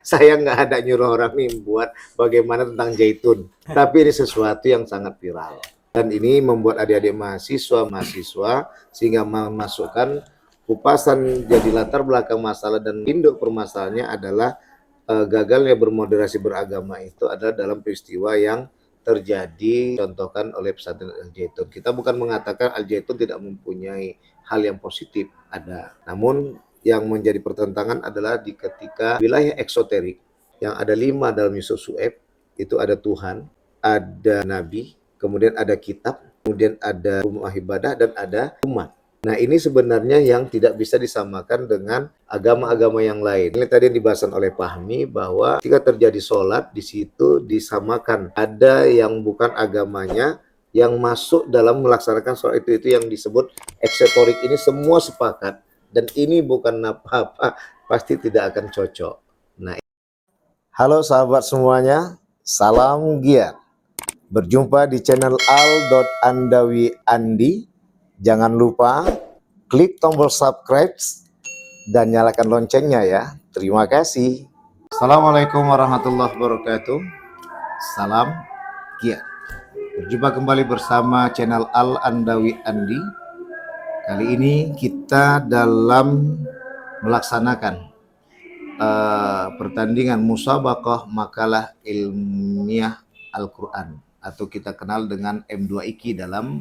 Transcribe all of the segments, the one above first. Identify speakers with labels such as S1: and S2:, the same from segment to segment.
S1: Saya nggak ada nyuruh orang nih buat bagaimana tentang zaitun, tapi ini sesuatu yang sangat viral. Dan ini membuat adik-adik mahasiswa sehingga memasukkan kupasan jadi latar belakang masalah dan induk permasalahannya adalah gagalnya bermoderasi beragama itu adalah dalam peristiwa yang terjadi contohkan oleh pesantren Al Zaitun. Kita bukan mengatakan Al Zaitun tidak mempunyai hal yang positif, ada. Namun yang menjadi pertentangan adalah di ketika wilayah eksoterik yang ada 5 dalam Yusuf Su'eb, itu ada Tuhan, ada Nabi, kemudian ada kitab, kemudian ada rumah ibadah, dan ada umat. Nah, ini sebenarnya yang tidak bisa disamakan dengan agama-agama yang lain. Ini tadi yang dibahasan oleh Fahmi bahwa ketika terjadi sholat, di situ disamakan. Ada yang bukan agamanya, yang masuk dalam melaksanakan sholat itu yang disebut eksoterik. Ini semua sepakat. Dan ini bukan apa-apa, pasti tidak akan cocok. Nah, halo sahabat semuanya, salam giat. Berjumpa di channel al.andawi.andi. Jangan lupa klik tombol subscribe dan nyalakan loncengnya ya. Terima kasih. Assalamualaikum warahmatullahi wabarakatuh. Salam giat. Berjumpa kembali bersama channel Al-Andawi Andi. Kali ini kita dalam melaksanakan pertandingan musabaqah makalah ilmiah Al-Quran, atau kita kenal dengan M2IQ dalam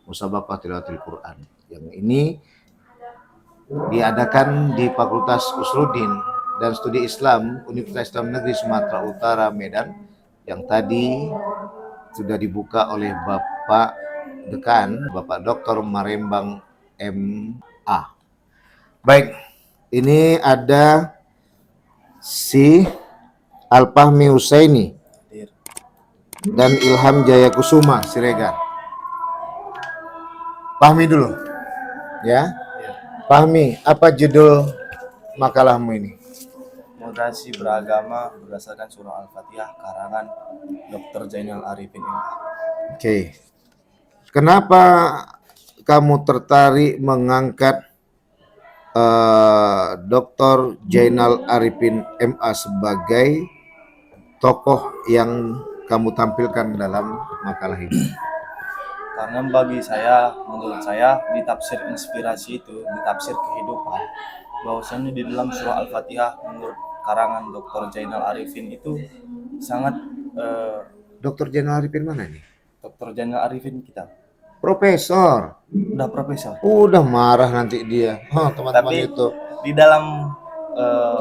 S1: musabaqah tilawatil Quran. Yang ini diadakan di Fakultas Usuluddin dan Studi Islam Universitas Islam Negeri Sumatera Utara Medan, yang tadi sudah dibuka oleh Bapak Dekan, Bapak Dr. Marembang MA. Baik, ini ada si Al-Fahmi Husaini dan Ilham Jayakusuma Siregar. Fahmi dulu, ya. Fahmi, apa judul makalahmu ini?
S2: Moderasi beragama berdasarkan surah Al-Fatihah karangan Dr. Zainal Arifin.
S1: Oke. Kenapa kamu tertarik mengangkat Dr. Zainal Arifin MA sebagai tokoh yang kamu tampilkan dalam makalah ini?
S2: Karena bagi saya, menurut saya, di tafsir inspirasi itu, di tafsir kehidupan, bahwasanya di dalam surah Al-Fatihah menurut karangan Dr. Zainal Arifin itu sangat
S1: Dr. Zainal Arifin mana nih?
S2: Dr. Zainal Arifin kita
S1: Profesor.
S2: udah profesor.
S1: Udah marah nanti dia. Teman-teman
S2: Tapi
S1: itu.
S2: di dalam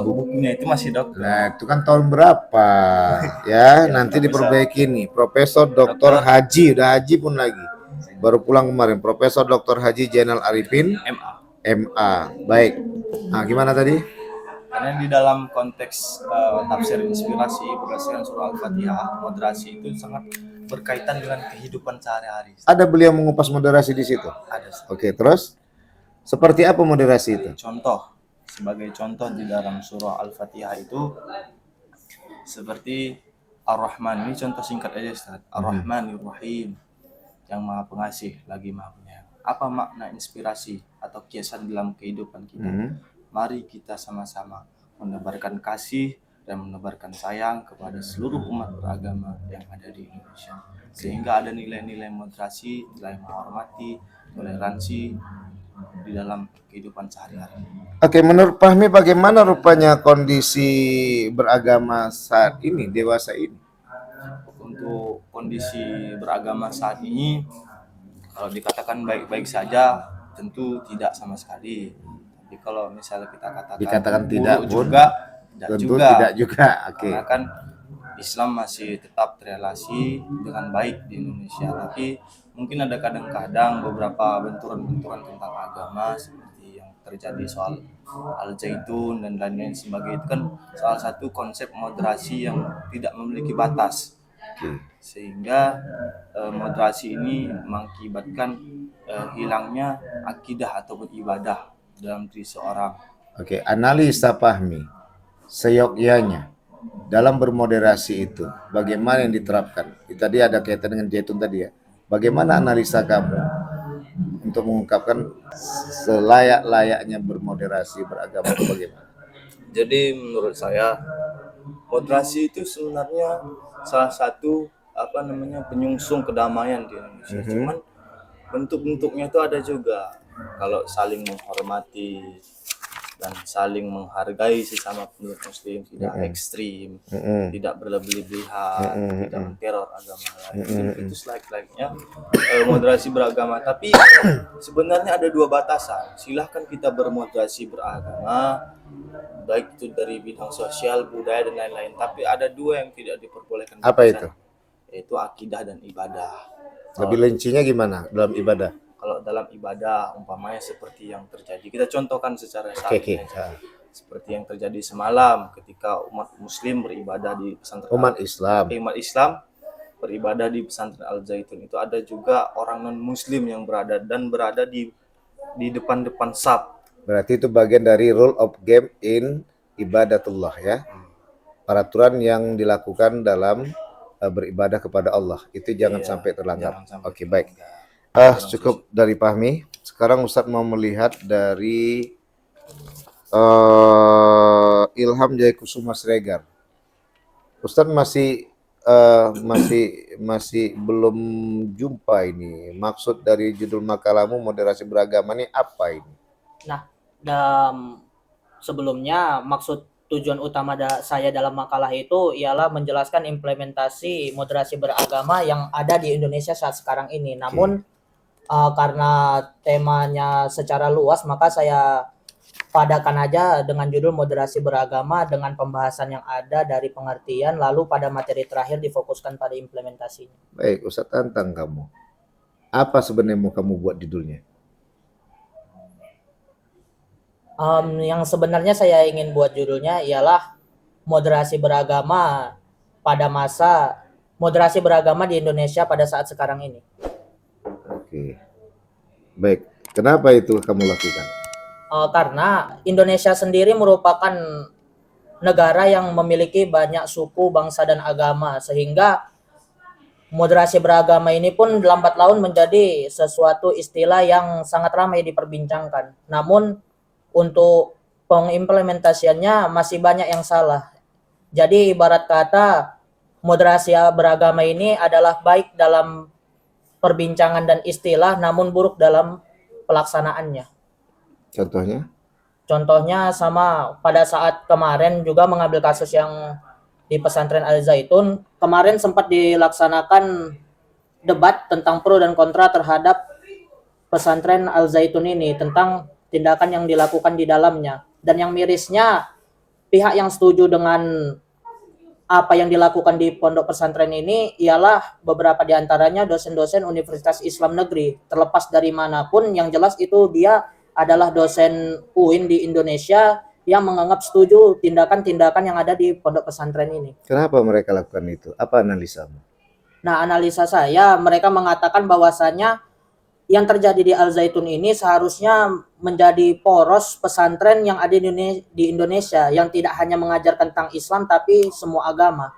S2: bukunya itu masih dokter.
S1: Nah, itu kan tahun berapa? Ya, nanti diperbaiki nih. Profesor Dr. Haji, udah Haji pun lagi. Baru pulang kemarin. Profesor Dr. Haji Zainal Arifin MA. Baik. Nah, gimana tadi?
S2: Karena di dalam konteks tafsir inspirasi berdasarkan surah Al-Fatihah, moderasi itu sangat berkaitan dengan kehidupan sehari-hari.
S1: Ada beliau mengupas moderasi di situ?
S2: Ada.
S1: Oke, terus? Seperti apa moderasi itu?
S2: Sebagai contoh di dalam surah Al-Fatihah itu seperti Ar-Rahman, ini contoh singkat aja Ustaz. Ar-Rahmanir Rahim, yang Maha Pengasih lagi Maha Penyayang. Apa makna inspirasi atau kiasan dalam kehidupan kita? Mari kita sama-sama menebarkan kasih dan menebarkan sayang kepada seluruh umat beragama yang ada di Indonesia, sehingga ada nilai-nilai moderasi, nilai menghormati, toleransi di dalam kehidupan sehari-hari.
S1: Oke, menurut Fahmi bagaimana rupanya kondisi beragama saat ini, dewasa ini?
S2: Untuk kondisi beragama saat ini, kalau dikatakan baik-baik saja, tentu tidak sama sekali. Tapi kalau misalnya kita
S1: dikatakan tidak pun
S2: juga,
S1: tentu tidak juga. Oke.
S2: Karena kan Islam masih tetap terrelasi dengan baik di Indonesia. Tapi mungkin ada kadang-kadang beberapa benturan-benturan tentang agama seperti yang terjadi soal Al-Zaitun dan lain-lain sebagainya. Itu kan salah satu konsep moderasi yang tidak memiliki batas. Sehingga moderasi ini mengakibatkan hilangnya akidah ataupun ibadah dalam diri seorang.
S1: Oke, analisa Fahmi seyogyanya dalam bermoderasi itu bagaimana yang diterapkan? Tadi ada kaitan dengan Zaitun tadi ya. Bagaimana analisa kamu untuk mengungkapkan selayak-layaknya bermoderasi beragama itu bagaimana?
S2: Jadi menurut saya Moderasi itu sebenarnya salah satu penyungsung kedamaian di Indonesia. Cuman bentuk-bentuknya itu ada juga, kalau saling menghormati dan saling menghargai sesama penduduk muslim, tidak ekstrim, tidak berlebih-lebihan, tidak menteror agama lain. Itu like-like-nya moderasi beragama. Tapi sebenarnya ada dua batasan. Silahkan kita bermoderasi beragama, baik itu dari bidang sosial, budaya dan lain-lain. Tapi ada dua yang tidak diperbolehkan
S1: Apa itu?
S2: yaitu akidah dan ibadah.
S1: Lebih rincinya gimana dalam ibadah?
S2: Kalau dalam ibadah umpamanya seperti yang terjadi, kita contohkan secara
S1: Oke.
S2: seperti yang terjadi semalam ketika umat muslim beribadah di pesantren
S1: Umat Islam.
S2: umat Islam beribadah di pesantren Al Zaitun, itu ada juga orang non muslim yang berada di depan saf.
S1: Berarti itu bagian dari rule of game in ibadatullah ya. Peraturan yang dilakukan dalam beribadah kepada Allah. Itu jangan sampai terlanggar. Oke, baik. Cukup dari Fahmi. Sekarang Ustadz mau melihat dari Ilham Jayakusuma Siregar. Ustadz masih belum jumpa ini. Maksud dari judul makalamu moderasi beragama ini apa ini?
S3: Nah, sebelumnya maksud tujuan utama saya dalam makalah itu ialah menjelaskan implementasi moderasi beragama yang ada di Indonesia saat sekarang ini. Namun karena temanya secara luas, maka saya padakan aja dengan judul moderasi beragama dengan pembahasan yang ada dari pengertian, lalu pada materi terakhir difokuskan pada implementasinya.
S1: Baik, Ustadz tantang kamu. Apa sebenarnya mau kamu buat judulnya?
S3: Yang sebenarnya saya ingin buat judulnya ialah moderasi beragama moderasi beragama di Indonesia pada saat sekarang ini.
S1: Oke. Baik, kenapa itu kamu lakukan?
S3: Karena Indonesia sendiri merupakan negara yang memiliki banyak suku, bangsa, dan agama, sehingga moderasi beragama ini pun lambat laun menjadi sesuatu istilah yang sangat ramai diperbincangkan. Namun untuk pengimplementasiannya masih banyak yang salah. Jadi ibarat kata moderasi beragama ini adalah baik dalam perbincangan dan istilah, namun buruk dalam pelaksanaannya.
S1: Contohnya?
S3: Contohnya sama pada saat kemarin juga mengambil kasus yang di pesantren Al Zaitun. Kemarin sempat dilaksanakan debat tentang pro dan kontra terhadap pesantren Al Zaitun ini tentang tindakan yang dilakukan di dalamnya. Dan yang mirisnya, pihak yang setuju dengan apa yang dilakukan di pondok pesantren ini ialah beberapa di antaranya dosen-dosen Universitas Islam Negeri. Terlepas dari manapun, yang jelas itu dia adalah dosen UIN di Indonesia yang menganggap setuju tindakan-tindakan yang ada di pondok pesantren ini.
S1: Kenapa mereka lakukan itu? Apa analisamu?
S3: Nah, analisa saya, mereka mengatakan bahwasannya yang terjadi di Al Zaitun ini seharusnya menjadi poros pesantren yang ada di Indonesia yang tidak hanya mengajarkan tentang Islam tapi semua agama.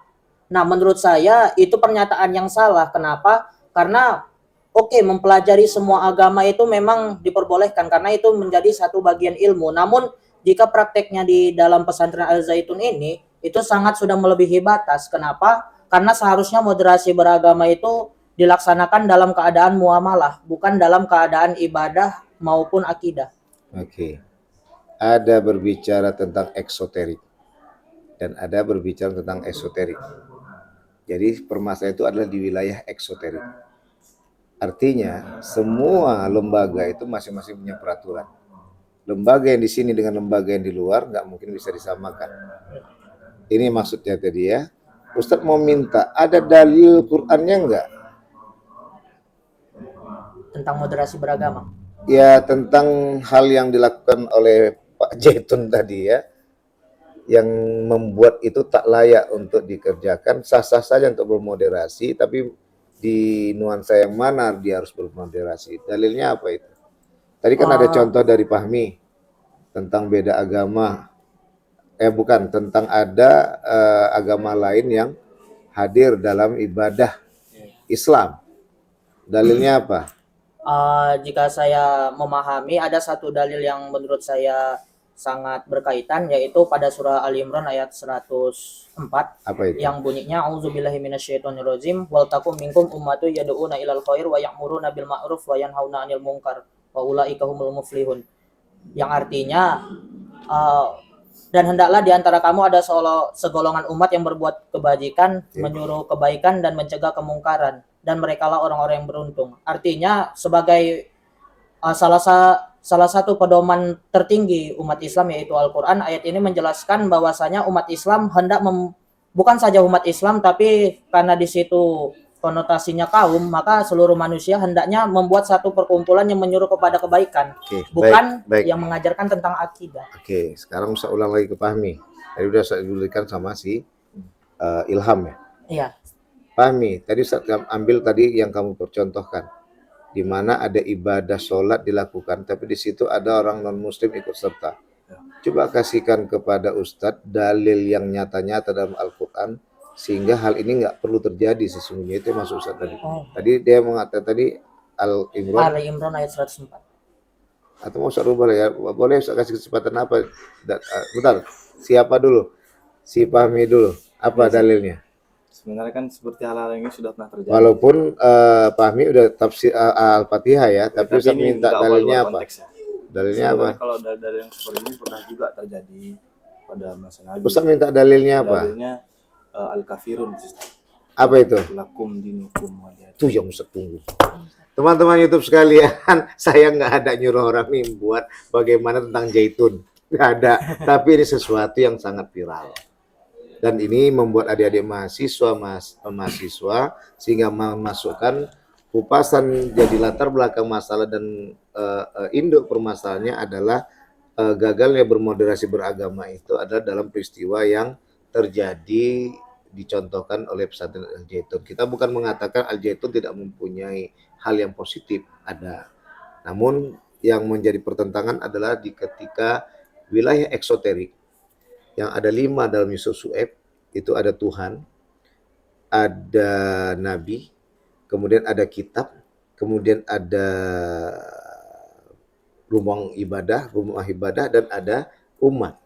S3: Nah, menurut saya itu pernyataan yang salah. Kenapa? Karena mempelajari semua agama itu memang diperbolehkan karena itu menjadi satu bagian ilmu. Namun jika prakteknya di dalam pesantren Al Zaitun ini itu sangat sudah melebihi batas. Kenapa? Karena seharusnya moderasi beragama itu dilaksanakan dalam keadaan muamalah, bukan dalam keadaan ibadah maupun akidah.
S1: Oke. Ada berbicara tentang eksoterik dan ada berbicara tentang esoterik. Jadi permasalahan itu adalah di wilayah eksoterik. Artinya semua lembaga itu masing-masing punya peraturan. Lembaga yang di sini dengan lembaga yang di luar nggak mungkin bisa disamakan. Ini maksudnya tadi ya. Ustadz mau minta ada dalil Qur'annya nggak?
S3: Tentang moderasi beragama.
S1: Ya, tentang hal yang dilakukan oleh Pak Jaitun tadi ya, yang membuat itu tak layak untuk dikerjakan. Sah-sah saja untuk bermoderasi, tapi di nuansa yang mana dia harus bermoderasi. Dalilnya apa itu? Tadi kan ada contoh dari Fahmi tentang beda agama. Bukan, tentang ada agama lain yang hadir dalam ibadah Islam. Dalilnya apa?
S3: Jika saya memahami, ada satu dalil yang menurut saya sangat berkaitan, yaitu pada surah Ali Imran ayat 104
S1: Apa itu?
S3: yang bunyinya auzubillahi minasyaitonirrajim wal takum minkum ummatu yad'una ilal khair wa ya'muruna bil ma'ruf wa yanhauna 'anil munkar wa ulaika humul muflihun, yang artinya dan hendaklah di antara kamu ada segolongan umat yang berbuat kebajikan, menyuruh kebaikan dan mencegah kemungkaran, dan merekalah orang-orang yang beruntung. Artinya sebagai salah satu pedoman tertinggi umat Islam yaitu Al-Qur'an, ayat ini menjelaskan bahwasanya umat Islam hendak bukan saja umat Islam, tapi karena di situ konotasinya kaum, maka seluruh manusia hendaknya membuat satu perkumpulan yang menyuruh kepada kebaikan, bukan
S1: baik.
S3: yang mengajarkan tentang akidah.
S1: Oke, sekarang saya ulang lagi ke Fahmi. Tadi udah saya diberikan sama si Ilham ya.
S3: Iya.
S1: Fahmi, tadi saya ambil tadi yang kamu percontohkan, di mana ada ibadah sholat dilakukan, tapi di situ ada orang non Muslim ikut serta. Coba kasihkan kepada Ustadz dalil yang nyata-nyata dalam Al-Quran sehingga hal ini nggak perlu terjadi sesungguhnya. Itu yang masuk Ustadz tadi. Tadi dia mengatakan tadi
S3: Ali Imran ayat 104.
S1: Atau mau Ustadz rubah ya? Boleh Ustadz kasih kesempatan apa? Bentar, siapa dulu? Si Fahmi dulu. Apa dalilnya?
S2: Sebenarnya kan seperti hal-hal ini sudah pernah terjadi.
S1: Walaupun Fahmi udah tafsir Al-Fatihah ya, tapi Ustadz
S2: ini
S1: minta
S2: nggak
S1: dalilnya
S2: luar
S1: apa?
S2: konteks ya.
S1: Dalilnya apa?
S2: Sebenarnya kalau dalil yang seperti ini pernah juga terjadi pada masa Nabi.
S1: Ustadz minta dalilnya apa?
S2: Dalilnya Al-Kafirun.
S1: Apa itu?
S2: Lakum dinukum waliyadin.
S1: Itu yang Ustadz tunggu. Teman-teman YouTube sekalian, saya nggak ada nyuruh orang nih buat bagaimana tentang zaitun. Nggak ada. Tapi ini sesuatu yang sangat viral. Dan ini membuat adik-adik mahasiswa sehingga memasukkan kupasan jadi latar belakang masalah dan induk permasalahannya adalah gagalnya bermoderasi beragama itu adalah dalam peristiwa yang terjadi dicontohkan oleh pesantren Al-Zaitun. Kita bukan mengatakan Al-Zaitun tidak mempunyai hal yang positif, ada. Namun yang menjadi pertentangan adalah ketika wilayah eksoterik yang ada 5 dalam Yusuf Su'eb, itu ada Tuhan, ada Nabi, kemudian ada kitab, kemudian ada rumah ibadah, dan ada umat.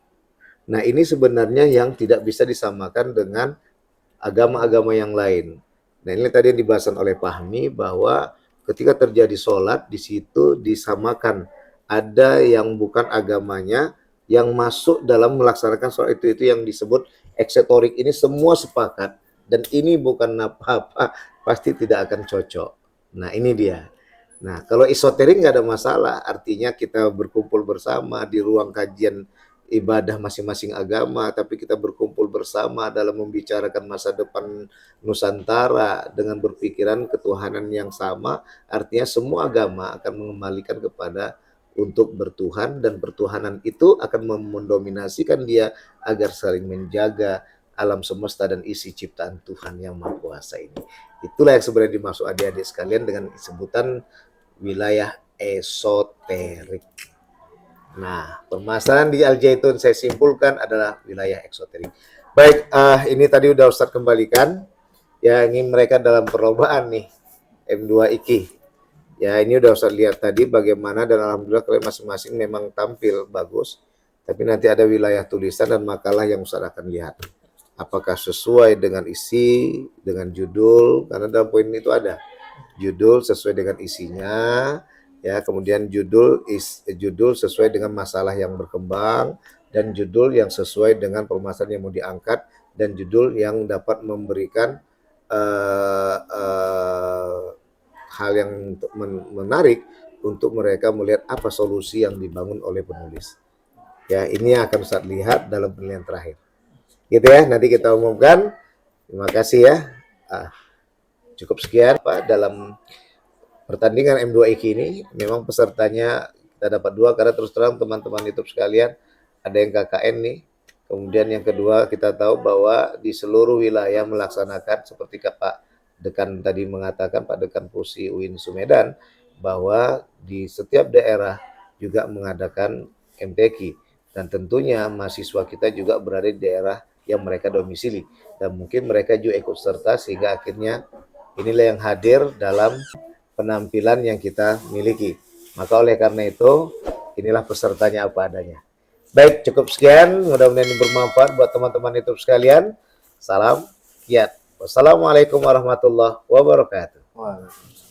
S1: Nah ini sebenarnya yang tidak bisa disamakan dengan agama-agama yang lain. Nah ini tadi yang dibahas oleh Fahmi bahwa ketika terjadi sholat di situ disamakan, ada yang bukan agamanya yang masuk dalam melaksanakan sholat itu yang disebut eksetorik. Ini semua sepakat dan ini bukan apa-apa, pasti tidak akan cocok. Nah ini dia. Nah kalau esoterik nggak ada masalah, artinya kita berkumpul bersama di ruang kajian ibadah masing-masing agama, tapi kita berkumpul bersama dalam membicarakan masa depan Nusantara dengan berpikiran ketuhanan yang sama. Artinya semua agama akan mengembalikan kepada untuk bertuhan, dan pertuhanan itu akan mendominasikan dia agar saling menjaga alam semesta dan isi ciptaan Tuhan yang Maha Kuasa ini. Itulah yang sebenarnya dimaksud adik-adik sekalian dengan sebutan wilayah esoterik. Nah, permasalahan di Al-Zaitun saya simpulkan adalah wilayah eksoterik. Baik, ini tadi udah Ustadz kembalikan. Ya, ini mereka dalam perlombaan nih, M2 IKI. Ya, ini udah Ustadz lihat tadi bagaimana, dan alhamdulillah kalian masing-masing memang tampil bagus. Tapi nanti ada wilayah tulisan dan makalah yang Ustadz akan lihat. Apakah sesuai dengan isi, dengan judul, karena dalam poin itu ada judul sesuai dengan isinya. Ya, kemudian judul sesuai dengan masalah yang berkembang, dan judul yang sesuai dengan permasalahan yang mau diangkat, dan judul yang dapat memberikan hal yang menarik untuk mereka melihat apa solusi yang dibangun oleh penulis. Ya, ini yang akan Ustadz lihat dalam penilaian terakhir. Gitu ya, nanti kita umumkan. Terima kasih ya. Cukup sekian Pak dalam pertandingan M2 IKI ini. Memang pesertanya kita dapat 2 karena terus terang teman-teman YouTube sekalian ada yang KKN nih. Kemudian yang kedua kita tahu bahwa di seluruh wilayah melaksanakan seperti Pak Dekan tadi mengatakan, Pak Dekan Pusi UIN Sumedan, bahwa di setiap daerah juga mengadakan MTQ, dan tentunya mahasiswa kita juga berada di daerah yang mereka domisili, dan mungkin mereka juga ikut serta sehingga akhirnya inilah yang hadir dalam penampilan yang kita miliki. Maka oleh karena itu inilah pesertanya apa adanya. Baik, cukup sekian. Mudah-mudahan ini bermanfaat buat teman-teman YouTube sekalian. Salam kiat. Wassalamualaikum warahmatullahi wabarakatuh.
S2: Waalaikumsalam.